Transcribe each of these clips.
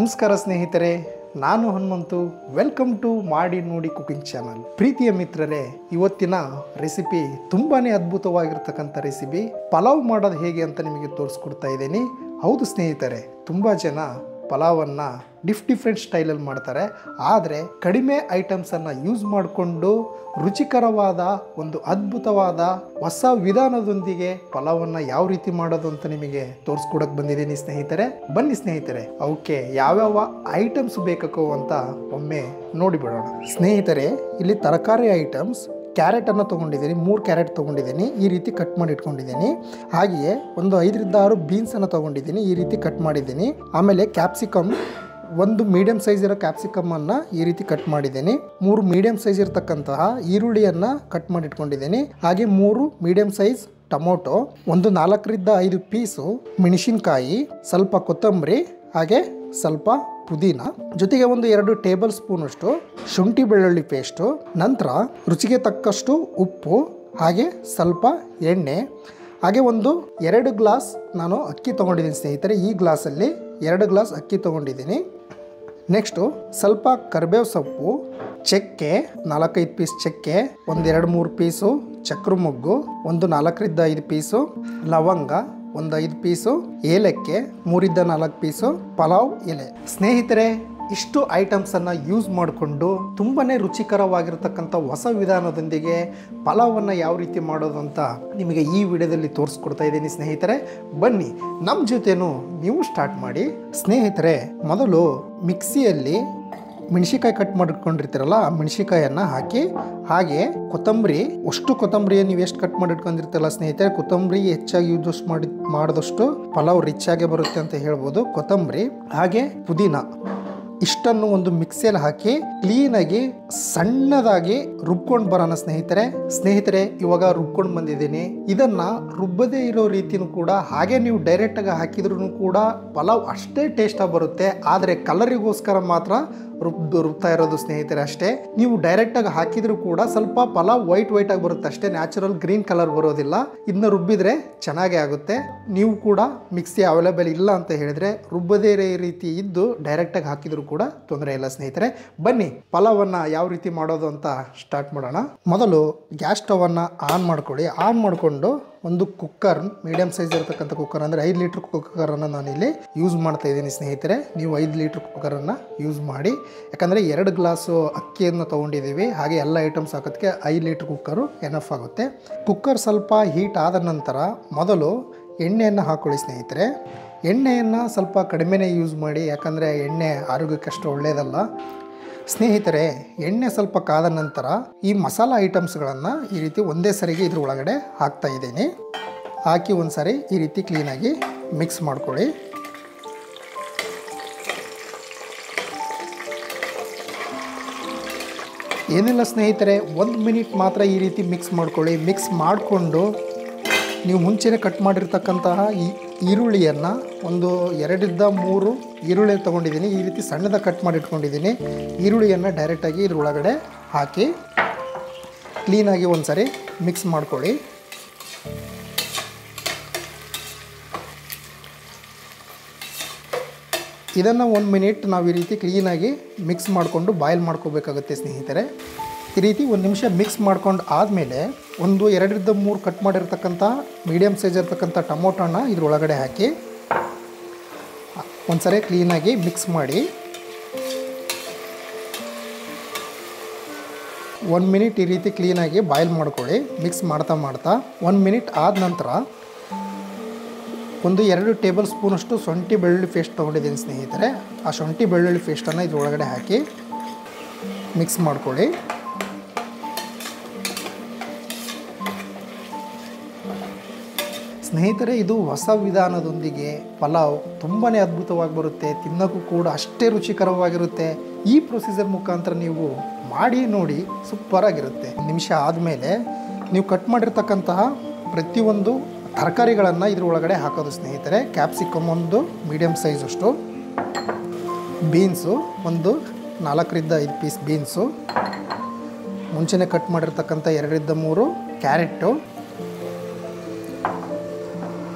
ನಮಸ್ಕಾರ ಸ್ನೇಹಿತರೆ, ನಾನು ಹನುಮಂತು. ವೆಲ್ಕಮ್ ಟು ಮಾಡಿ ನೋಡಿ ಕುಕಿಂಗ್ ಚಾನಲ್. ಪ್ರೀತಿಯ ಮಿತ್ರರೇ, ಇವತ್ತಿನ ರೆಸಿಪಿ ತುಂಬಾನೇ ಅದ್ಭುತವಾಗಿರ್ತಕ್ಕಂಥ ರೆಸಿಪಿ. ಪಲಾವ್ ಮಾಡೋದು ಹೇಗೆ ಅಂತ ನಿಮಗೆ ತೋರಿಸ್ಕೊಡ್ತಾ ಇದ್ದೀನಿ. ಹೌದು ಸ್ನೇಹಿತರೆ, ತುಂಬ ಜನ ಪಲಾವನ್ನು ಡಿಫ್ರೆಂಟ್ ಸ್ಟೈಲಲ್ಲಿ ಮಾಡ್ತಾರೆ. ಆದರೆ ಕಡಿಮೆ ಐಟಮ್ಸನ್ನು ಯೂಸ್ ಮಾಡಿಕೊಂಡು ರುಚಿಕರವಾದ ಒಂದು ಅದ್ಭುತವಾದ ಹೊಸ ವಿಧಾನದೊಂದಿಗೆ ಪಲಾವನ್ನು ಯಾವ ರೀತಿ ಮಾಡೋದು ಅಂತ ನಿಮಗೆ ತೋರಿಸ್ಕೊಡಕ್ಕೆ ಬಂದಿದ್ದೀನಿ ಸ್ನೇಹಿತರೆ. ಬನ್ನಿ ಸ್ನೇಹಿತರೆ, ಅವಕ್ಕೆ ಯಾವ್ಯಾವ ಐಟಮ್ಸ್ ಬೇಕೋ ಅಂತ ಒಮ್ಮೆ ನೋಡಿಬಿಡೋಣ. ಸ್ನೇಹಿತರೆ, ಇಲ್ಲಿ ತರಕಾರಿ ಐಟಮ್ಸ್ ಕ್ಯಾರೆಟನ್ನು ತೊಗೊಂಡಿದ್ದೀನಿ. 3 ಕ್ಯಾರೆಟ್ ತೊಗೊಂಡಿದ್ದೀನಿ, ಈ ರೀತಿ ಕಟ್ ಮಾಡಿ ಇಟ್ಕೊಂಡಿದ್ದೀನಿ. ಹಾಗೆಯೇ ಒಂದು 5-6 ಬೀನ್ಸನ್ನು ತೊಗೊಂಡಿದ್ದೀನಿ, ಈ ರೀತಿ ಕಟ್ ಮಾಡಿದ್ದೀನಿ. ಆಮೇಲೆ ಕ್ಯಾಪ್ಸಿಕಮ್, ಒಂದು ಮೀಡಿಯಮ್ ಸೈಜ್ ಇರೋ ಕ್ಯಾಪ್ಸಿಕಮನ್ನು ಈ ರೀತಿ ಕಟ್ ಮಾಡಿದ್ದೀನಿ. 3 ಮೀಡಿಯಮ್ ಸೈಜ್ ಇರತಕ್ಕಂತಹ ಈರುಳ್ಳಿಯನ್ನು ಕಟ್ ಮಾಡಿ ಇಟ್ಕೊಂಡಿದ್ದೀನಿ. ಹಾಗೆ 3 ಮೀಡಿಯಮ್ ಸೈಜ್ ಟೊಮೊಟೊ, ಒಂದು 4-5 ಪೀಸು ಮೆಣಸಿನ್ಕಾಯಿ, ಸ್ವಲ್ಪ ಕೊತ್ತಂಬರಿ, ಹಾಗೆ ಸ್ವಲ್ಪ ಪುದೀನ, ಜೊತೆಗೆ ಒಂದು 2 ಟೇಬಲ್ ಸ್ಪೂನ್ ಅಷ್ಟು ಶುಂಠಿ ಬೆಳ್ಳುಳ್ಳಿ ಪೇಸ್ಟು, ನಂತರ ರುಚಿಗೆ ತಕ್ಕಷ್ಟು ಉಪ್ಪು, ಹಾಗೆ ಸ್ವಲ್ಪ ಎಣ್ಣೆ, ಹಾಗೆ ಒಂದು 2 ಗ್ಲಾಸ್ ನಾನು ಅಕ್ಕಿ ತೊಗೊಂಡಿದ್ದೀನಿ ಸ್ನೇಹಿತರೆ. ಈ ಗ್ಲಾಸಲ್ಲಿ 2 ಗ್ಲಾಸ್ ಅಕ್ಕಿ ತೊಗೊಂಡಿದ್ದೀನಿ. ನೆಕ್ಸ್ಟು ಸ್ವಲ್ಪ ಕರಿಬೇವು ಸೊಪ್ಪು, ಚಕ್ಕೆ 4-5 ಪೀಸ್ ಚಕ್ಕೆ, ಒಂದು 2-3 ಪೀಸು ಚಕ್ರ ಮೊಗ್ಗು, ಒಂದು 4-5 ಪೀಸು ಲವಂಗ, ಒಂದು 5 ಪೀಸು ಏಲಕ್ಕಿ, 3-4 ಪೀಸು ಪಲಾವ್ ಎಲೆ. ಸ್ನೇಹಿತರೆ, ಇಷ್ಟು ಐಟಮ್ಸನ್ನು ಯೂಸ್ ಮಾಡಿಕೊಂಡು ತುಂಬಾ ರುಚಿಕರವಾಗಿರ್ತಕ್ಕಂಥ ಹೊಸ ವಿಧಾನದೊಂದಿಗೆ ಪಲಾವನ್ನು ಯಾವ ರೀತಿ ಮಾಡೋದು ಅಂತ ನಿಮಗೆ ಈ ವಿಡಿಯೋದಲ್ಲಿ ತೋರಿಸ್ಕೊಡ್ತಾ ಇದ್ದೀನಿ ಸ್ನೇಹಿತರೆ. ಬನ್ನಿ, ನಮ್ಮ ಜೊತೆನೂ ನೀವು ಸ್ಟಾರ್ಟ್ ಮಾಡಿ. ಸ್ನೇಹಿತರೆ, ಮೊದಲು ಮಿಕ್ಸಿಯಲ್ಲಿ ಮೆಣಸಿಕಾಯಿ ಕಟ್ ಮಾಡಿಟ್ಕೊಂಡಿರ್ತೀರಲ್ಲ, ಆ ಮೆಣಸಿಕಾಯನ್ನು ಹಾಕಿ, ಹಾಗೆ ಕೊತ್ತಂಬರಿ, ಅಷ್ಟು ಕೊತ್ತಂಬರಿಯನ್ನು ನೀವು ಎಷ್ಟು ಕಟ್ ಮಾಡಿ ಇಟ್ಕೊಂಡಿರ್ತೀರಲ್ಲ ಸ್ನೇಹಿತರೆ, ಕೊತ್ತಂಬರಿ ಹೆಚ್ಚಾಗಿ ಯೂಸ್ ಮಾಡಿದಷ್ಟು ಪಲಾವ್ ರಿಚ್ ಆಗಿ ಬರುತ್ತೆ ಅಂತ ಹೇಳ್ಬೋದು. ಕೊತ್ತಂಬರಿ ಹಾಗೆ ಪುದೀನ ಇಷ್ಟನ್ನು ಒಂದು ಮಿಕ್ಸಿಯಲ್ಲಿ ಹಾಕಿ ಕ್ಲೀನಾಗಿ ಸಣ್ಣದಾಗಿ ರುಬ್ಕೊಂಡು ಬರೋಣ ಸ್ನೇಹಿತರೆ. ಇವಾಗ ರುಬ್ಕೊಂಡು ಬಂದಿದ್ದೀನಿ. ಇದನ್ನ ರುಬ್ಬದೇ ಇರೋ ರೀತಿನೂ ಕೂಡ, ಹಾಗೆ ನೀವು ಡೈರೆಕ್ಟಾಗಿ ಹಾಕಿದ್ರೂ ಕೂಡ ಪಲಾವ್ ಅಷ್ಟೇ ಟೇಸ್ಟಾಗಿ ಬರುತ್ತೆ. ಆದರೆ ಕಲರಿಗೋಸ್ಕರ ಮಾತ್ರ ರುಬ್ತಾ ಇರೋದು ಸ್ನೇಹಿತರೆ ಅಷ್ಟೇ. ನೀವು ಡೈರೆಕ್ಟಾಗಿ ಹಾಕಿದ್ರೂ ಕೂಡ ಸ್ವಲ್ಪ ಪಲಾವ್ ವೈಟ್ ಆಗಿ ಬರುತ್ತೆ ಅಷ್ಟೇ, ನ್ಯಾಚುರಲ್ ಗ್ರೀನ್ ಕಲರ್ ಬರೋದಿಲ್ಲ. ಇದನ್ನ ರುಬ್ಬಿದ್ರೆ ಚೆನ್ನಾಗೇ ಆಗುತ್ತೆ. ನೀವು ಕೂಡ ಮಿಕ್ಸಿ ಅವೈಲೇಬಲ್ ಇಲ್ಲ ಅಂತ ಹೇಳಿದ್ರೆ ರುಬ್ಬದೇ ರೀತಿ ಇದ್ದು ಡೈರೆಕ್ಟಾಗಿ ಹಾಕಿದ್ರು ಕೂಡ ತೊಂದರೆ ಇಲ್ಲ ಸ್ನೇಹಿತರೆ. ಬನ್ನಿ, ಪಲಾವನ್ನು ಯಾವ ರೀತಿ ಮಾಡೋದು ಅಂತ ಸ್ಟಾರ್ಟ್ ಮಾಡೋಣ. ಮೊದಲು ಗ್ಯಾಸ್ ಸ್ಟವನ್ನು ಆನ್ ಮಾಡ್ಕೊಳ್ಳಿ. ಆನ್ ಮಾಡಿಕೊಂಡು ಒಂದು ಕುಕ್ಕರ್, ಮೀಡಿಯಮ್ ಸೈಜ್ ಇರತಕ್ಕಂಥ ಕುಕ್ಕರ್, ಅಂದರೆ 5 ಲೀಟ್ರ್ ಕುಕ್ಕರನ್ನು ನಾನಿಲ್ಲಿ ಯೂಸ್ ಮಾಡ್ತಾ ಇದ್ದೀನಿ ಸ್ನೇಹಿತರೆ. ನೀವು 5 ಲೀಟ್ರ್ ಕುಕ್ಕರನ್ನು ಯೂಸ್ ಮಾಡಿ, ಯಾಕಂದರೆ 2 ಗ್ಲಾಸು ಅಕ್ಕಿಯನ್ನು ತೊಗೊಂಡಿದ್ದೀವಿ. ಹಾಗೆ ಎಲ್ಲ ಐಟಮ್ಸ್ ಹಾಕೋದಕ್ಕೆ 5 ಲೀಟ್ರ್ ಕುಕ್ಕರು ಎನಫ್ ಆಗುತ್ತೆ. ಕುಕ್ಕರ್ ಸ್ವಲ್ಪ ಹೀಟ್ ಆದ ನಂತರ ಮೊದಲು ಎಣ್ಣೆಯನ್ನು ಹಾಕ್ಕೊಳ್ಳಿ ಸ್ನೇಹಿತರೆ. ಎಣ್ಣೆಯನ್ನು ಸ್ವಲ್ಪ ಕಡಿಮೆನೇ ಯೂಸ್ ಮಾಡಿ, ಯಾಕಂದರೆ ಎಣ್ಣೆ ಆರೋಗ್ಯಕ್ಕಷ್ಟು ಒಳ್ಳೆಯದಲ್ಲ ಸ್ನೇಹಿತರೆ. ಎಣ್ಣೆ ಸ್ವಲ್ಪ ಕಾದ ನಂತರ ಈ ಮಸಾಲ ಐಟಮ್ಸ್ಗಳನ್ನು ಈ ರೀತಿ ಒಂದೇ ಸರಿಗೆ ಇದ್ರ ಒಳಗಡೆ ಹಾಕ್ತಾ ಇದ್ದೀನಿ. ಹಾಕಿ ಒಂದು ಸಾರಿ ಈ ರೀತಿ ಕ್ಲೀನಾಗಿ ಮಿಕ್ಸ್ ಮಾಡ್ಕೊಳ್ಳಿ. ಏನಿಲ್ಲ ಸ್ನೇಹಿತರೆ, 1 ಮಿನಿಟ್ ಮಾತ್ರ ಈ ರೀತಿ ಮಿಕ್ಸ್ ಮಾಡ್ಕೊಳ್ಳಿ. ಮಿಕ್ಸ್ ಮಾಡಿಕೊಂಡು ನೀವು ಮುಂಚೆನೇ ಕಟ್ ಮಾಡಿರ್ತಕ್ಕಂತಹ ಈ ಈರುಳ್ಳಿಯನ್ನು, ಒಂದು 2-3 ಈರುಳ್ಳಿ ತೊಗೊಂಡಿದ್ದೀನಿ. ಈ ರೀತಿ ಸಣ್ಣದಾಗಿ ಕಟ್ ಮಾಡಿ ಇಟ್ಕೊಂಡಿದ್ದೀನಿ. ಈರುಳ್ಳಿಯನ್ನು ಡೈರೆಕ್ಟಾಗಿ ಇದ್ರೊಳಗಡೆ ಹಾಕಿ ಕ್ಲೀನಾಗಿ ಒಂದು ಸಾರಿ ಮಿಕ್ಸ್ ಮಾಡ್ಕೊಳ್ಳಿ. ಇದನ್ನು 1 ಮಿನಿಟ್ ನಾವು ಈ ರೀತಿ ಕ್ಲೀನಾಗಿ ಮಿಕ್ಸ್ ಮಾಡಿಕೊಂಡು ಬಾಯ್ಲ್ ಮಾಡ್ಕೋಬೇಕಾಗುತ್ತೆ ಸ್ನೇಹಿತರೆ. ಈ ರೀತಿ 1 ನಿಮಿಷ ಮಿಕ್ಸ್ ಮಾಡ್ಕೊಂಡು ಆದಮೇಲೆ ಒಂದು 2-3 ಕಟ್ ಮಾಡಿರ್ತಕ್ಕಂಥ ಮೀಡಿಯಮ್ ಸೈಜ್ ಇರ್ತಕ್ಕಂಥ ಟೊಮೊಟೊನ ಇದ್ರೊಳಗಡೆ ಹಾಕಿ ಒಂದ್ಸರಿ ಕ್ಲೀನಾಗಿ ಮಿಕ್ಸ್ ಮಾಡಿ 1 ಮಿನಿಟ್ ಈ ರೀತಿ ಕ್ಲೀನಾಗಿ ಬಾಯ್ಲ್ ಮಾಡ್ಕೊಳ್ಳಿ. ಮಿಕ್ಸ್ ಮಾಡ್ತಾ 1 ಮಿನಿಟ್ ಆದ ನಂತರ ಒಂದು 2 ಟೇಬಲ್ ಸ್ಪೂನಷ್ಟು ಶುಂಠಿ ಬೆಳ್ಳುಳ್ಳಿ ಪೇಸ್ಟ್ ತೊಗೊಂಡಿದ್ದೀನಿ ಸ್ನೇಹಿತರೆ. ಆ ಶುಂಠಿ ಬೆಳ್ಳುಳ್ಳಿ ಪೇಸ್ಟನ್ನು ಇದ್ರೊಳಗಡೆ ಹಾಕಿ ಮಿಕ್ಸ್ ಮಾಡ್ಕೊಳ್ಳಿ. ಸ್ನೇಹಿತರೆ, ಇದು ಹೊಸ ವಿಧಾನದೊಂದಿಗೆ ಪಲಾವ್ ತುಂಬಾ ಅದ್ಭುತವಾಗಿ ಬರುತ್ತೆ. ತಿನ್ನೋಕ್ಕೂ ಕೂಡ ಅಷ್ಟೇ ರುಚಿಕರವಾಗಿರುತ್ತೆ. ಈ ಪ್ರೊಸೀಜರ್ ಮುಖಾಂತರ ನೀವು ಮಾಡಿ ನೋಡಿ, ಸೂಪರಾಗಿರುತ್ತೆ. 1 ನಿಮಿಷ ಆದಮೇಲೆ ನೀವು ಕಟ್ ಮಾಡಿರ್ತಕ್ಕಂತಹ ಪ್ರತಿಯೊಂದು ತರಕಾರಿಗಳನ್ನು ಇದ್ರ ಒಳಗಡೆ ಹಾಕೋದು ಸ್ನೇಹಿತರೆ. ಕ್ಯಾಪ್ಸಿಕಮ್ ಒಂದು ಮೀಡಿಯಮ್ ಸೈಜ್ ಅಷ್ಟು, ಬೀನ್ಸು ಒಂದು 4-5 ಪೀಸ್ ಬೀನ್ಸು, ಮುಂಚೆನೇ ಕಟ್ ಮಾಡಿರ್ತಕ್ಕಂಥ 2-3 ಕ್ಯಾರೆಟು,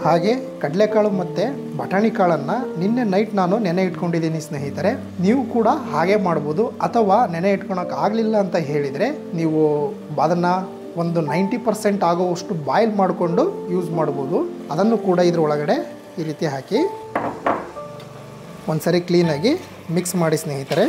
ಹಾಗೆ ಕಡಲೆಕಾಳು ಮತ್ತು ಬಟಾಣಿ ಕಾಳನ್ನು ನಿನ್ನೆ ನೈಟ್ ನಾನು ನೆನೆ ಇಟ್ಕೊಂಡಿದ್ದೀನಿ ಸ್ನೇಹಿತರೆ. ನೀವು ಕೂಡ ಹಾಗೆ ಮಾಡ್ಬೋದು. ಅಥವಾ ನೆನೆ ಇಟ್ಕೊಳಕ್ಕೆ ಆಗಲಿಲ್ಲ ಅಂತ ಹೇಳಿದರೆ ನೀವು ಅದನ್ನು ಒಂದು 90% ಆಗುವಷ್ಟು ಬಾಯ್ಲ್ ಮಾಡಿಕೊಂಡು ಯೂಸ್ ಮಾಡ್ಬೋದು. ಅದನ್ನು ಕೂಡ ಇದರೊಳಗಡೆ ಈ ರೀತಿ ಹಾಕಿ ಒಂದು ಸರಿ ಕ್ಲೀನಾಗಿ ಮಿಕ್ಸ್ ಮಾಡಿ ಸ್ನೇಹಿತರೆ.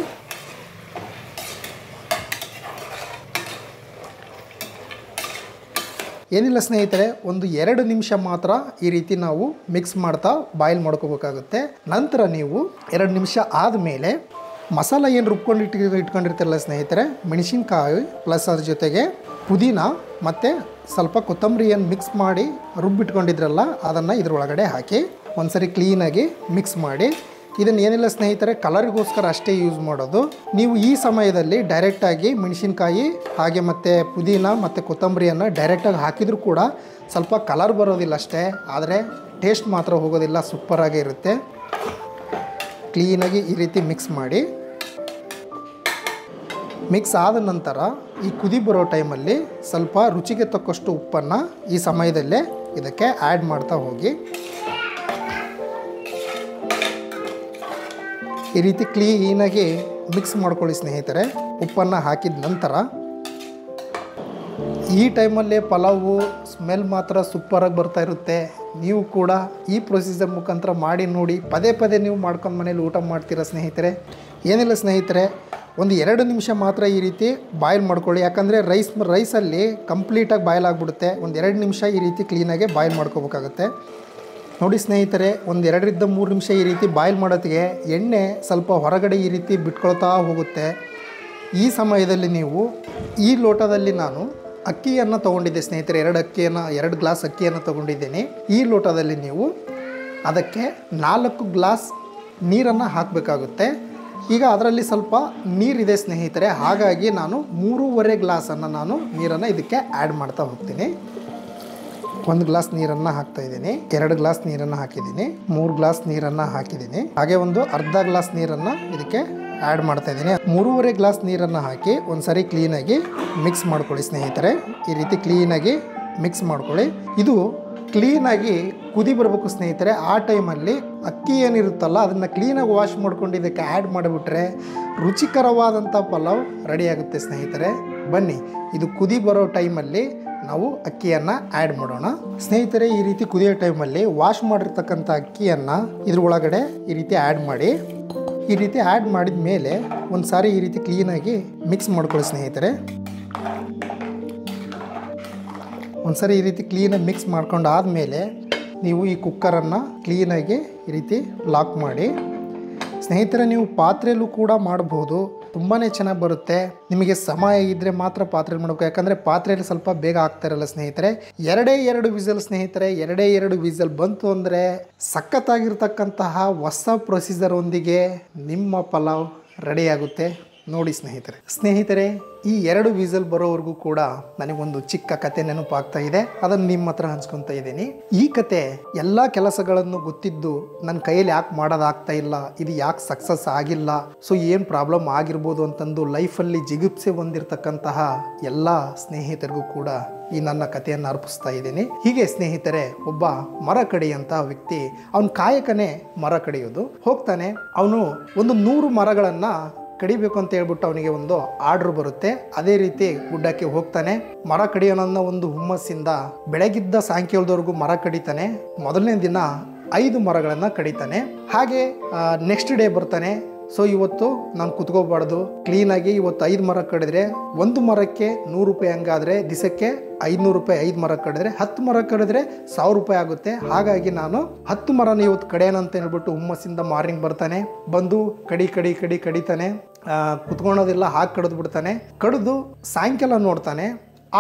ಏನಿಲ್ಲ ಸ್ನೇಹಿತರೆ, ಒಂದು 2 ನಿಮಿಷ ಮಾತ್ರ ಈ ರೀತಿ ನಾವು ಮಿಕ್ಸ್ ಮಾಡ್ತಾ ಬಾಯ್ಲ್ ಮಾಡ್ಕೋಬೇಕಾಗುತ್ತೆ. ನಂತರ ನೀವು 2 ನಿಮಿಷ ಆದಮೇಲೆ ಮಸಾಲ ಏನು ಇಟ್ಕೊಂಡಿರ್ತಿರಲ್ಲ ಸ್ನೇಹಿತರೆ, ಮೆಣಸಿನ್ಕಾಯಿ ಪ್ಲಸ್ ಅದ್ರ ಜೊತೆಗೆ ಪುದೀನ ಮತ್ತು ಸ್ವಲ್ಪ ಕೊತ್ತಂಬರಿಯನ್ನು ಮಿಕ್ಸ್ ಮಾಡಿ ರುಬ್ಬಿಟ್ಕೊಂಡಿದ್ರಲ್ಲ ಅದನ್ನು ಇದರೊಳಗಡೆ ಹಾಕಿ ಒಂದು ಸರಿ ಕ್ಲೀನಾಗಿ ಮಿಕ್ಸ್ ಮಾಡಿ. ಇದನ್ನು ಏನಿಲ್ಲ ಸ್ನೇಹಿತರೆ, ಕಲರಿಗೋಸ್ಕರ ಅಷ್ಟೇ ಯೂಸ್ ಮಾಡೋದು. ನೀವು ಈ ಸಮಯದಲ್ಲಿ ಡೈರೆಕ್ಟಾಗಿ ಮೆಣಸಿನ್ಕಾಯಿ ಹಾಗೆ ಮತ್ತು ಪುದೀನ ಮತ್ತು ಕೊತ್ತಂಬರಿಯನ್ನು ಡೈರೆಕ್ಟಾಗಿ ಹಾಕಿದರೂ ಕೂಡ ಸ್ವಲ್ಪ ಕಲರ್ ಬರೋದಿಲ್ಲ ಅಷ್ಟೇ, ಆದರೆ ಟೇಸ್ಟ್ ಮಾತ್ರ ಹೋಗೋದಿಲ್ಲ, ಸೂಪರಾಗೇ ಇರುತ್ತೆ. ಕ್ಲೀನಾಗಿ ಈ ರೀತಿ ಮಿಕ್ಸ್ ಮಾಡಿ. ಮಿಕ್ಸ್ ಆದ ನಂತರ ಈ ಕುದಿ ಬರೋ ಟೈಮಲ್ಲಿ ಸ್ವಲ್ಪ ರುಚಿಗೆ ತಕ್ಕಷ್ಟು ಉಪ್ಪನ್ನು ಈ ಸಮಯದಲ್ಲೇ ಇದಕ್ಕೆ ಆ್ಯಡ್ ಮಾಡ್ತಾ ಹೋಗಿ. ಈ ರೀತಿ ಕ್ಲೀನಾಗಿ ಮಿಕ್ಸ್ ಮಾಡ್ಕೊಳ್ಳಿ ಸ್ನೇಹಿತರೆ. ಉಪ್ಪನ್ನು ಹಾಕಿದ ನಂತರ ಈ ಟೈಮಲ್ಲೇ ಪಲಾವು ಸ್ಮೆಲ್ ಮಾತ್ರ ಸೂಪರಾಗಿ ಬರ್ತಾ ಇರುತ್ತೆ. ನೀವು ಕೂಡ ಈ ಪ್ರೊಸೀಜರ್ ಮುಖಾಂತರ ಮಾಡಿ ನೋಡಿ. ಪದೇ ಪದೇ ನೀವು ಮಾಡ್ಕೊಂಡು ಮನೇಲಿ ಊಟ ಮಾಡ್ತೀರಾ ಸ್ನೇಹಿತರೆ. ಏನಿಲ್ಲ ಸ್ನೇಹಿತರೆ, ಒಂದು 2 ನಿಮಿಷ ಮಾತ್ರ ಈ ರೀತಿ ಬಾಯ್ಲ್ ಮಾಡ್ಕೊಳ್ಳಿ. ಯಾಕಂದರೆ ರೈಸಲ್ಲಿ ಕಂಪ್ಲೀಟಾಗಿ ಬಾಯ್ಲ್ ಆಗಿಬಿಡುತ್ತೆ. ಒಂದು 2 ನಿಮಿಷ ಈ ರೀತಿ ಕ್ಲೀನಾಗಿ ಬಾಯ್ಲ್ ಮಾಡ್ಕೋಬೇಕಾಗುತ್ತೆ. ನೋಡಿ ಸ್ನೇಹಿತರೆ, ಒಂದು 2ರಿಂದ 3 ನಿಮಿಷ ಈ ರೀತಿ ಬಾಯ್ಲ್ ಮಾಡೋತ್ತಿಗೆ ಎಣ್ಣೆ ಸ್ವಲ್ಪ ಹೊರಗಡೆ ಈ ರೀತಿ ಬಿಟ್ಕೊಳ್ತಾ ಹೋಗುತ್ತೆ. ಈ ಸಮಯದಲ್ಲಿ ನೀವು ಈ ಲೋಟದಲ್ಲಿ ನಾನು ಅಕ್ಕಿಯನ್ನು ತೊಗೊಂಡಿದ್ದೆ ಸ್ನೇಹಿತರೆ, 2 ಗ್ಲಾಸ್ ಅಕ್ಕಿಯನ್ನು ತೊಗೊಂಡಿದ್ದೀನಿ. ಈ ಲೋಟದಲ್ಲಿ ನೀವು ಅದಕ್ಕೆ 4 ಗ್ಲಾಸ್ ನೀರನ್ನು ಹಾಕಬೇಕಾಗುತ್ತೆ. ಈಗ ಅದರಲ್ಲಿ ಸ್ವಲ್ಪ ನೀರಿದೆ ಸ್ನೇಹಿತರೆ, ಹಾಗಾಗಿ ನಾನು 3.5 ಗ್ಲಾಸನ್ನು ನಾನು ನೀರನ್ನು ಇದಕ್ಕೆ ಆ್ಯಡ್ ಮಾಡ್ತಾ ಹೋಗ್ತೀನಿ. 1 ಗ್ಲಾಸ್ ನೀರನ್ನು ಹಾಕ್ತಾಯಿದ್ದೀನಿ, 2 ಗ್ಲಾಸ್ ನೀರನ್ನು ಹಾಕಿದ್ದೀನಿ, 3 ಗ್ಲಾಸ್ ನೀರನ್ನು ಹಾಕಿದ್ದೀನಿ, ಹಾಗೆ ಒಂದು ಅರ್ಧ ಗ್ಲಾಸ್ ನೀರನ್ನು ಇದಕ್ಕೆ ಆ್ಯಡ್ ಮಾಡ್ತಾಯಿದ್ದೀನಿ. 3.5 ಗ್ಲಾಸ್ ನೀರನ್ನು ಹಾಕಿ ಒಂದು ಸರಿ ಕ್ಲೀನಾಗಿ ಮಿಕ್ಸ್ ಮಾಡ್ಕೊಳ್ಳಿ ಸ್ನೇಹಿತರೆ. ಈ ರೀತಿ ಕ್ಲೀನಾಗಿ ಮಿಕ್ಸ್ ಮಾಡ್ಕೊಳ್ಳಿ. ಇದು ಕ್ಲೀನಾಗಿ ಕುದಿ ಬರಬೇಕು ಸ್ನೇಹಿತರೆ. ಆ ಟೈಮಲ್ಲಿ ಅಕ್ಕಿ ಏನಿರುತ್ತಲ್ಲ ಅದನ್ನು ಕ್ಲೀನಾಗಿ ವಾಶ್ ಮಾಡ್ಕೊಂಡು ಇದಕ್ಕೆ ಆ್ಯಡ್ ಮಾಡಿಬಿಟ್ರೆ ರುಚಿಕರವಾದಂಥ ಪಲಾವ್ ರೆಡಿಯಾಗುತ್ತೆ ಸ್ನೇಹಿತರೆ. ಬನ್ನಿ, ಇದು ಕುದಿ ಬರೋ ಟೈಮಲ್ಲಿ ನಾವು ಅಕ್ಕಿಯನ್ನು ಆ್ಯಡ್ ಮಾಡೋಣ ಸ್ನೇಹಿತರೆ. ಈ ರೀತಿ ಕುದಿಯೋ ಟೈಮಲ್ಲಿ ವಾಶ್ ಮಾಡಿರ್ತಕ್ಕಂಥ ಅಕ್ಕಿಯನ್ನು ಇದ್ರ ಒಳಗಡೆ ಈ ರೀತಿ ಆ್ಯಡ್ ಮಾಡಿ. ಈ ರೀತಿ ಆ್ಯಡ್ ಮಾಡಿದ ಮೇಲೆ ಒಂದು ಸಾರಿ ಈ ರೀತಿ ಕ್ಲೀನಾಗಿ ಮಿಕ್ಸ್ ಮಾಡ್ಕೊಳ್ಳಿ ಸ್ನೇಹಿತರೆ. ಒಂದು ಸಾರಿ ಈ ರೀತಿ ಕ್ಲೀನಾಗಿ ಮಿಕ್ಸ್ ಮಾಡ್ಕೊಂಡು ಆದಮೇಲೆ ನೀವು ಈ ಕುಕ್ಕರನ್ನು ಕ್ಲೀನಾಗಿ ಈ ರೀತಿ ಲಾಕ್ ಮಾಡಿ ಸ್ನೇಹಿತರೆ. ನೀವು ಪಾತ್ರೆಯಲ್ಲೂ ಕೂಡ ಮಾಡ್ಬೋದು, ತುಂಬಾ ಚೆನ್ನಾಗಿ ಬರುತ್ತೆ. ನಿಮಗೆ ಸಮಯ ಇದ್ದರೆ ಮಾತ್ರ ಪಾತ್ರೆಯಲ್ಲಿ ಮಾಡಬೇಕು, ಯಾಕಂದರೆ ಪಾತ್ರೆಯಲ್ಲಿ ಸ್ವಲ್ಪ ಬೇಗ ಆಗ್ತಾಯಿರಲ್ಲ ಸ್ನೇಹಿತರೆ. 2 ವಿಸಲ್ ಸ್ನೇಹಿತರೆ, 2 ವಿಸಲ್ ಬಂತು ಅಂದರೆ ಸಖತ್ತಾಗಿರ್ತಕ್ಕಂತಹ ಹೊಸ ಪ್ರೊಸೀಜರ್ ಒಂದಿಗೆ ನಿಮ್ಮ ಪಲಾವ್ ರೆಡಿಯಾಗುತ್ತೆ. ನೋಡಿ ಸ್ನೇಹಿತರೆ, ಈ 2 ವಿಸಲ್ ಬರೋವರೆಗೂ ಕೂಡ ನನಗೊಂದು ಚಿಕ್ಕ ಕತೆ ನೆನಪಾಗ್ತಾ ಇದೆ. ಅದನ್ನು ನಿಮ್ಮ ಹತ್ರ ಹಂಚ್ಕೊತಾ ಇದ್ದೀನಿ. ಈ ಕತೆ ಎಲ್ಲ ಕೆಲಸಗಳನ್ನು ಗೊತ್ತಿದ್ದು ನನ್ನ ಕೈಯಲ್ಲಿ ಯಾಕೆ ಮಾಡೋದಾಗ್ತಾ ಇಲ್ಲ, ಇದು ಯಾಕೆ ಸಕ್ಸಸ್ ಆಗಿಲ್ಲ, ಸೊ ಏನು ಪ್ರಾಬ್ಲಮ್ ಆಗಿರ್ಬೋದು ಅಂತಂದು ಲೈಫಲ್ಲಿ ಜಿಗುಪ್ಸೆ ಹೊಂದಿರತಕ್ಕಂತಹ ಎಲ್ಲ ಸ್ನೇಹಿತರಿಗೂ ಕೂಡ ಈ ನನ್ನ ಕಥೆಯನ್ನು ಅರ್ಪಿಸ್ತಾ ಇದ್ದೀನಿ. ಹೀಗೆ ಸ್ನೇಹಿತರೆ, ಒಬ್ಬ ಮರ ಕಡಿಯಂತ ವ್ಯಕ್ತಿ, ಅವನ ಕಾಯಕನೇ ಮರ ಕಡಿಯೋದು. ಹೋಗ್ತಾನೆ, ಅವನು ಒಂದು 100 ಮರಗಳನ್ನು ಕಡಿಬೇಕು ಅಂತ ಹೇಳ್ಬಿಟ್ಟು ಅವನಿಗೆ ಒಂದು ಆರ್ಡ್ರ್ ಬರುತ್ತೆ. ಅದೇ ರೀತಿ ಗುಡ್ಡಕ್ಕೆ ಹೋಗ್ತಾನೆ. ಮರ ಕಡಿಯೋನನ್ನ ಒಂದು ಹುಮ್ಮಸ್ಸಿಂದ ಬೆಳಗಿದ್ದ ಸಾಯಂಕಾಲದವರೆಗೂ ಮರ ಕಡಿತಾನೆ. ಮೊದಲನೇ ದಿನ 5 ಮರಗಳನ್ನು ಕಡಿತಾನೆ. ಹಾಗೆ ನೆಕ್ಸ್ಟ್ ಡೇ ಬರ್ತಾನೆ. ಸೊ ಇವತ್ತು ನಾನು ಕುತ್ಕೋಬಾರ್ದು, ಕ್ಲೀನಾಗಿ ಇವತ್ತು 5 ಮರ ಕಡಿದ್ರೆ 1 ಮರಕ್ಕೆ 100 ರೂಪಾಯಿ, ಹಂಗಾದರೆ ದಿವಸಕ್ಕೆ 500 ರೂಪಾಯಿ. 5 ಮರ ಕಡಿದ್ರೆ 10 ಮರ ಕಡಿದ್ರೆ 1000 ರೂಪಾಯಿ ಆಗುತ್ತೆ. ಹಾಗಾಗಿ ನಾನು 10 ಮರನ ಇವತ್ತು ಕಡಿಯೋಣ ಅಂತ ಹೇಳ್ಬಿಟ್ಟು ಹುಮ್ಮಸ್ಸಿಂದ ಮಾರ್ನಿಂಗ್ ಬರ್ತಾನೆ. ಬಂದು ಕಡಿತಾನೆ. ಕುತ್ಕೊಳೋದಿಲ್ಲ, ಹಾಕಿ ಕಡಿದು ಬಿಡ್ತಾನೆ. ಕಡಿದು ಸಾಯಂಕಾಲ ನೋಡ್ತಾನೆ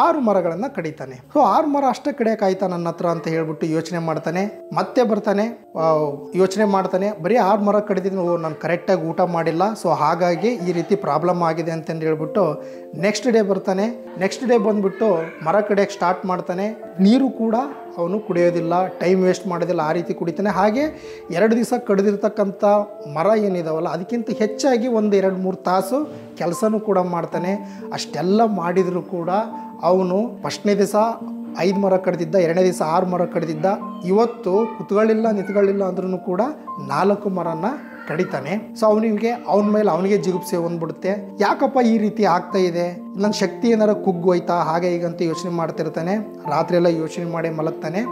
6 ಮರಗಳನ್ನು ಕಡಿತಾನೆ. ಸೊ 6 ಮರ ಅಷ್ಟೇ ಕಡಿಯೋಕ್ಕಾಯ್ತಾ ನನ್ನ ಹತ್ರ ಅಂತ ಹೇಳ್ಬಿಟ್ಟು ಯೋಚನೆ ಮಾಡ್ತಾನೆ. ಮತ್ತೆ ಬರ್ತಾನೆ, ಯೋಚನೆ ಮಾಡ್ತಾನೆ, ಬರೀ 6 ಮರ ಕಡಿದಿದ್ದು, ನಾನು ಕರೆಕ್ಟಾಗಿ ಊಟ ಮಾಡಿಲ್ಲ, ಸೊ ಹಾಗಾಗಿ ಈ ರೀತಿ ಪ್ರಾಬ್ಲಮ್ ಆಗಿದೆ ಅಂತಂದು ಹೇಳ್ಬಿಟ್ಟು ನೆಕ್ಸ್ಟ್ ಡೇ ಬರ್ತಾನೆ. ನೆಕ್ಸ್ಟ್ ಡೇ ಬಂದುಬಿಟ್ಟು ಮರ ಕಡಿಯೋಕ್ಕೆ ಸ್ಟಾರ್ಟ್ ಮಾಡ್ತಾನೆ. ನೀರು ಕೂಡ ಅವನು ಕುಡಿಯೋದಿಲ್ಲ, ಟೈಮ್ ವೇಸ್ಟ್ ಮಾಡೋದಿಲ್ಲ, ಆ ರೀತಿ ಕುಡಿತಾನೆ. ಹಾಗೆ 2 ದಿವಸ ಕಡಿದಿರ್ತಕ್ಕಂಥ ಮರ ಏನಿದಾವಲ್ಲ ಅದಕ್ಕಿಂತ ಹೆಚ್ಚಾಗಿ ಒಂದು 2-3 ತಾಸು ಕೆಲಸನೂ ಕೂಡ ಮಾಡ್ತಾನೆ. ಅಷ್ಟೆಲ್ಲ ಮಾಡಿದರೂ ಕೂಡ ಅವನು ಫಸ್ಟ್ನೇ ದಿವಸ 5 ಮರ ಕಡ್ದಿದ್ದ, 2ನೇ ದಿವಸ 6 ಮರ ಕಡ್ದಿದ್ದ. ಇವತ್ತು ಕುತ್ಗಳಿಲ್ಲ ನಿಂತ್ಗಳಿಲ್ಲ ಅಂದ್ರೂ ಕೂಡ 4 ಮರನ ಕಡಿತಾನೆ. ಸೊ ಅವನ ಮೇಲೆ ಅವನಿಗೆ ಜಿಗುಪ್ಸೆ ಬಂದ್ಬಿಡುತ್ತೆ. ಯಾಕಪ್ಪ ಈ ರೀತಿ ಆಗ್ತಾ ಇದೆ, ನನ್ನ ಶಕ್ತಿ ಏನಾರ ಕುಗ್ಗೋಯ್ತಾ ಹಾಗೆ ಹೀಗಂತ ಯೋಚನೆ ಮಾಡ್ತಿರ್ತಾನೆ. ರಾತ್ರಿ ಎಲ್ಲ ಯೋಚನೆ ಮಾಡಿ ಮಲಗ್ತಾನೆ.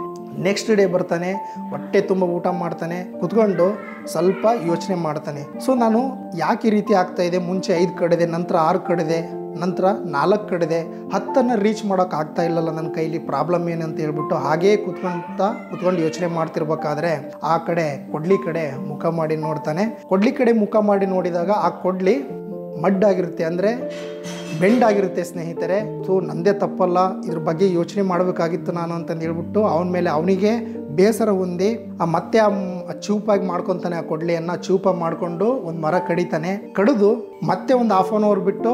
ನೆಕ್ಸ್ಟ್ ಡೇ ಬರ್ತಾನೆ, ಹೊಟ್ಟೆ ತುಂಬ ಊಟ ಮಾಡ್ತಾನೆ, ಕುತ್ಕೊಂಡು ಸ್ವಲ್ಪ ಯೋಚನೆ ಮಾಡ್ತಾನೆ. ಸೊ ನಾನು ಯಾಕೆ ಈ ರೀತಿ ಆಗ್ತಾ ಇದೆ, ಮುಂಚೆ 5 ಕಡಿದೆ, ನಂತರ 6 ಕಡಿದೆ, ನಂತರ 4 ಕಡಿದೆ, 10 ರೀಚ್ ಮಾಡೋಕೆ ಆಗ್ತಾ ಇಲ್ಲಲ್ಲ, ನನ್ನ ಕೈಲಿ ಪ್ರಾಬ್ಲಮ್ ಏನಂತ ಹೇಳ್ಬಿಟ್ಟು ಹಾಗೇ ಕುತ್ಕೊಂಡು ಯೋಚನೆ ಮಾಡ್ತಿರ್ಬೇಕಾದ್ರೆ ಆ ಕಡೆ ಕೊಡ್ಲಿ ಕಡೆ ಮುಖ ಮಾಡಿ ನೋಡ್ತಾನೆ. ಕೊಡ್ಲಿ ಕಡೆ ಮುಖ ಮಾಡಿ ನೋಡಿದಾಗ ಆ ಕೊಡ್ಲಿ ಮಡ್ಡಾಗಿರುತ್ತೆ, ಅಂದರೆ ಬೆಂಡಾಗಿರುತ್ತೆ ಸ್ನೇಹಿತರೆ. ಸೊ ನಂದೇ ತಪ್ಪಲ್ಲ, ಇದ್ರ ಬಗ್ಗೆ ಯೋಚನೆ ಮಾಡಬೇಕಾಗಿತ್ತು ನಾನು ಅಂತಂದು ಹೇಳ್ಬಿಟ್ಟು ಅವನ ಮೇಲೆ ಅವನಿಗೆ ಬೇಸರ ಹೊಂದಿ ಮತ್ತೆ ಚೂಪಾಗಿ ಮಾಡ್ಕೊತಾನೆ. ಆ ಕೊಡ್ಲಿಯನ್ನು ಚೂಪಾಗಿ ಮಾಡಿಕೊಂಡು ಒಂದು ಮರ ಕಡಿತಾನೆ. ಕಡಿದು ಮತ್ತೆ ಒಂದು ಹಾಫ್ ಆನ್ ಅವರ್ ಬಿಟ್ಟು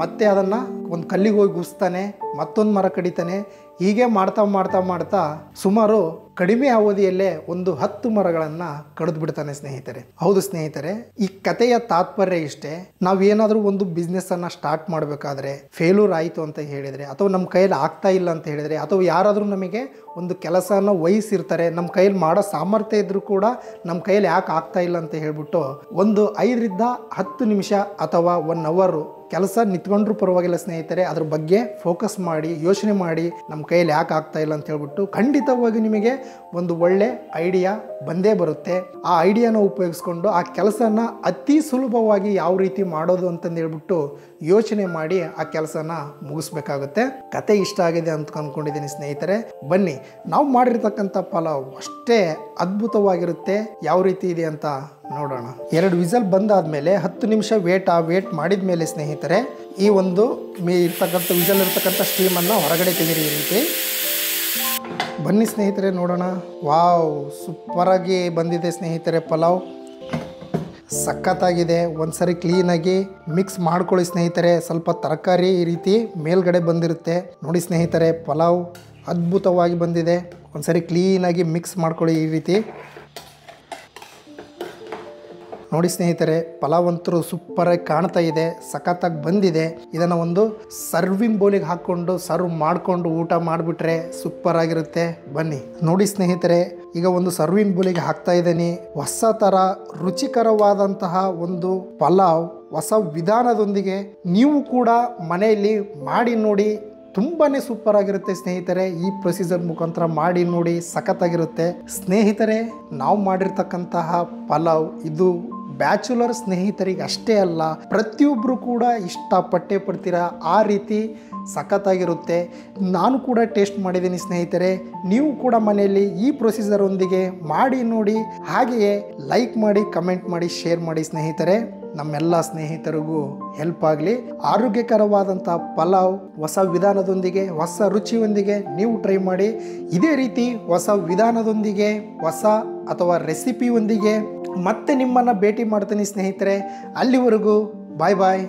ಮತ್ತೆ ಅದನ್ನು ಒಂದು ಕಲ್ಲಿಗೆ ಹೋಗಿ ಗುಸ್ತಾನೆ, ಮತ್ತೊಂದು ಮರ ಕಡಿತಾನೆ. ಹೀಗೆ ಮಾಡ್ತಾ ಸುಮಾರು ಕಡಿಮೆ ಅವಧಿಯಲ್ಲೇ ಒಂದು 10 ಮರಗಳನ್ನು ಕಡಿದು ಬಿಡ್ತಾನೆ ಸ್ನೇಹಿತರೆ. ಹೌದು ಸ್ನೇಹಿತರೆ, ಈ ಕಥೆಯ ತಾತ್ಪರ್ಯ ಇಷ್ಟೇ. ನಾವೇನಾದರೂ ಒಂದು ಬಿಸ್ನೆಸ್ಸನ್ನು ಸ್ಟಾರ್ಟ್ ಮಾಡಬೇಕಾದ್ರೆ ಫೇಲ್ಯೂರ್ ಆಯಿತು ಅಂತ ಹೇಳಿದರೆ, ಅಥವಾ ನಮ್ಮ ಕೈಯಲ್ಲಿ ಆಗ್ತಾ ಇಲ್ಲ ಅಂತ ಹೇಳಿದರೆ, ಅಥವಾ ಯಾರಾದರೂ ನಮಗೆ ಒಂದು ಕೆಲಸನ ವಹಿಸಿರ್ತಾರೆ, ನಮ್ಮ ಕೈಯಲ್ಲಿ ಮಾಡೋ ಸಾಮರ್ಥ್ಯ ಇದ್ದರೂ ಕೂಡ ನಮ್ಮ ಕೈಯಲ್ಲಿ ಯಾಕೆ ಆಗ್ತಾ ಇಲ್ಲ ಅಂತ ಹೇಳ್ಬಿಟ್ಟು ಒಂದು 5ರಿಂದ 10 ನಿಮಿಷ ಅಥವಾ 1 ಅವರ್ ಕೆಲಸ ನಿಂತ್ಕೊಂಡ್ರೂ ಪರವಾಗಿಲ್ಲ ಸ್ನೇಹಿತರೆ, ಅದ್ರ ಬಗ್ಗೆ ಫೋಕಸ್ ಮಾಡಿ ಯೋಚನೆ ಮಾಡಿ ನಮ್ಮ ಕೈಯಲ್ಲಿ ಯಾಕೆ ಆಗ್ತಾ ಇಲ್ಲ ಅಂತ ಹೇಳ್ಬಿಟ್ಟು ಖಂಡಿತವಾಗಿ ನಿಮಗೆ ಒಂದು ಒಳ್ಳೆ ಐಡಿಯಾ ಬಂದೇ ಬರುತ್ತೆ. ಆ ಐಡಿಯಾನ ಉಪಯೋಗಿಸ್ಕೊಂಡು ಆ ಕೆಲಸನ ಅತಿ ಸುಲಭವಾಗಿ ಯಾವ ರೀತಿ ಮಾಡೋದು ಅಂತಂದು ಹೇಳ್ಬಿಟ್ಟು ಯೋಚನೆ ಮಾಡಿ ಆ ಕೆಲಸನ ಮುಗಿಸ್ಬೇಕಾಗುತ್ತೆ. ಕತೆ ಇಷ್ಟ ಆಗಿದೆ ಅಂತ ಅಂದ್ಕೊಂಡಿದ್ದೀನಿ ಸ್ನೇಹಿತರೆ. ಬನ್ನಿ, ನಾವು ಮಾಡಿರ್ತಕ್ಕಂಥ ಪಲಾವ್ ಅಷ್ಟೇ ಅದ್ಭುತವಾಗಿರುತ್ತೆ. ಯಾವ ರೀತಿ ಇದೆ ಅಂತ ನೋಡೋಣ. 2 ವಿಸಲ್ ಬಂದಾದ್ಮೇಲೆ 10 ನಿಮಿಷ ವೇಟ್ ಮಾಡಿದ ಮೇಲೆ ಸ್ನೇಹಿತರೆ, ಈ ಒಂದು ಇರ್ತಕ್ಕಂಥ ವಿಸಲ್ ಇರ್ತಕ್ಕಂಥ ಸ್ಟೀಮನ್ನು ಹೊರಗಡೆ ತೆಗೀರಿ. ಈ ರೀತಿ ಬನ್ನಿ ಸ್ನೇಹಿತರೆ, ನೋಡೋಣ. ವಾವ್, ಸೂಪರಾಗಿ ಬಂದಿದೆ ಸ್ನೇಹಿತರೆ ಪಲಾವ್, ಸಖತ್ತಾಗಿದೆ. ಒಂದ್ಸರಿ ಕ್ಲೀನಾಗಿ ಮಿಕ್ಸ್ ಮಾಡ್ಕೊಳ್ಳಿ ಸ್ನೇಹಿತರೆ. ಸ್ವಲ್ಪ ತರಕಾರಿ ಈ ರೀತಿ ಮೇಲ್ಗಡೆ ಬಂದಿರುತ್ತೆ ನೋಡಿ ಸ್ನೇಹಿತರೆ. ಪಲಾವ್ ಅದ್ಭುತವಾಗಿ ಬಂದಿದೆ. ಒಂದ್ಸರಿ ಕ್ಲೀನಾಗಿ ಮಿಕ್ಸ್ ಮಾಡ್ಕೊಳ್ಳಿ ಈ ರೀತಿ. ನೋಡಿ ಸ್ನೇಹಿತರೆ, ಪಲಾವ್ ಅಂತೂ ಸೂಪರಾಗಿ ಕಾಣ್ತಾ ಇದೆ, ಸಖತ್ತಾಗಿ ಬಂದಿದೆ. ಇದನ್ನು ಒಂದು ಸರ್ವಿಂಗ್ ಬೌಲಿಗೆ ಹಾಕ್ಕೊಂಡು ಸರ್ವ್ ಮಾಡಿಕೊಂಡು ಊಟ ಮಾಡಿಬಿಟ್ರೆ ಸೂಪರ್ ಆಗಿರುತ್ತೆ. ಬನ್ನಿ ನೋಡಿ ಸ್ನೇಹಿತರೆ, ಈಗ ಒಂದು ಸರ್ವಿಂಗ್ ಬೌಲಿಗೆ ಹಾಕ್ತಾ ಇದ್ದೀನಿ. ಹೊಸ ಥರ ರುಚಿಕರವಾದಂತಹ ಒಂದು ಪಲಾವ್ ಹೊಸ ವಿಧಾನದೊಂದಿಗೆ ನೀವು ಕೂಡ ಮನೆಯಲ್ಲಿ ಮಾಡಿ ನೋಡಿ. ತುಂಬಾ ಸೂಪರ್ ಆಗಿರುತ್ತೆ ಸ್ನೇಹಿತರೆ. ಈ ಪ್ರೊಸೀಜರ್ ಮುಖಾಂತರ ಮಾಡಿ ನೋಡಿ, ಸಖತ್ತಾಗಿರುತ್ತೆ ಸ್ನೇಹಿತರೆ. ನಾವು ಮಾಡಿರ್ತಕ್ಕಂತಹ ಪಲಾವ್ ಇದು ಬ್ಯಾಚುಲರ್ ಸ್ನೇಹಿತರಿಗೆ ಅಷ್ಟೇ ಅಲ್ಲ, ಪ್ರತಿಯೊಬ್ಬರು ಕೂಡ ಇಷ್ಟಪಟ್ಟೇ ಪಡ್ತೀರಾ. ಆ ರೀತಿ ಸಖತ್ತಾಗಿರುತ್ತೆ. ನಾನು ಕೂಡ ಟೇಸ್ಟ್ ಮಾಡಿದ್ದೀನಿ ಸ್ನೇಹಿತರೆ. ನೀವು ಕೂಡ ಮನೆಯಲ್ಲಿ ಈ ಪ್ರೊಸೀಜರೊಂದಿಗೆ ಮಾಡಿ ನೋಡಿ. ಹಾಗೆಯೇ ಲೈಕ್ ಮಾಡಿ, ಕಮೆಂಟ್ ಮಾಡಿ, ಶೇರ್ ಮಾಡಿ ಸ್ನೇಹಿತರೆ. ನಮ್ಮೆಲ್ಲ ಸ್ನೇಹಿತರಿಗೂ ಹೆಲ್ಪ್ ಆಗಲಿ. ಆರೋಗ್ಯಕರವಾದಂಥ ಪಲಾವ್ ಹೊಸ ವಿಧಾನದೊಂದಿಗೆ, ಹೊಸ ರುಚಿಯೊಂದಿಗೆ ನೀವು ಟ್ರೈ ಮಾಡಿ. ಇದೇ ರೀತಿ ಹೊಸ ವಿಧಾನದೊಂದಿಗೆ, ಹೊಸ ಅಥವಾ ರೆಸಿಪಿಯೊಂದಿಗೆ ಮತ್ತೆ ನಿಮ್ಮನ್ನು ಭೇಟಿ ಮಾಡ್ತೀನಿ ಸ್ನೇಹಿತರೆ. ಅಲ್ಲಿವರೆಗೂ ಬಾಯ್ ಬಾಯ್.